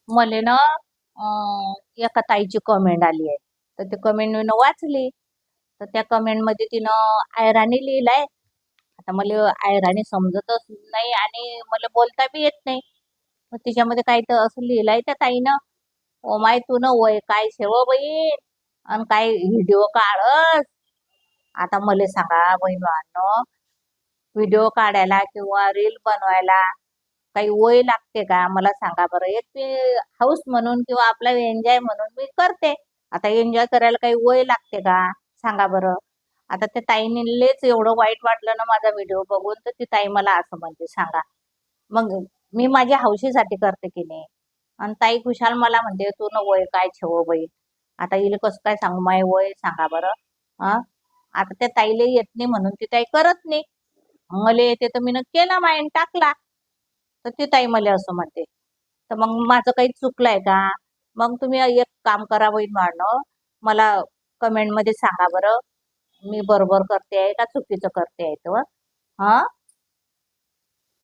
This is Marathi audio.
मले ना एका ताईची कमेंट आली आहे. तर ते कमेंट मी वाचली. तर त्या कमेंट मध्ये तिनं आयराणी लिहिलाय. आता मला आयराणी समजतच नाही आणि मला बोलता बी येत नाही. मग तिच्यामध्ये काय तर असं लिहिलंय त्या ताईनं, ओ माय तू न वय काय शेव बहीण आणि काय व्हिडिओ काढस. आता मला सांगा बहिणीनो, व्हिडिओ काढायला किंवा रील बनवायला काही वय लागते का? मला सांगा बरं. एक मी हाऊस म्हणून किंवा आपला एन्जॉय म्हणून मी करते. आता एन्जॉय करायला काही वय लागते का? सांगा बरं. आता त्या ताईनीलेच एवढं वाईट वाटलं ना माझा व्हिडिओ बघून, तर ती ताई मला असं म्हणते सांगा. मग मी माझ्या हौशीसाठी करते की नाही. आणि ताई खुशाल मला म्हणते तू न वय काय ठेव बाई. आता हिला कसं काय सांगू माय वय सांगा बरं. हा, आता त्या ताईला येत नाही म्हणून ती ताई करत नाही. मला येते तर मी केला माईन टाकला. तर ती ताई मला असं म्हणते. तर मग माझं काही चुकलंय का? मग तुम्ही एक काम करा बहीण भावनो, मला कमेंट मध्ये सांगा बरं. मी बरोबर करते आहे का चुकीचं करते आहे तो. हा,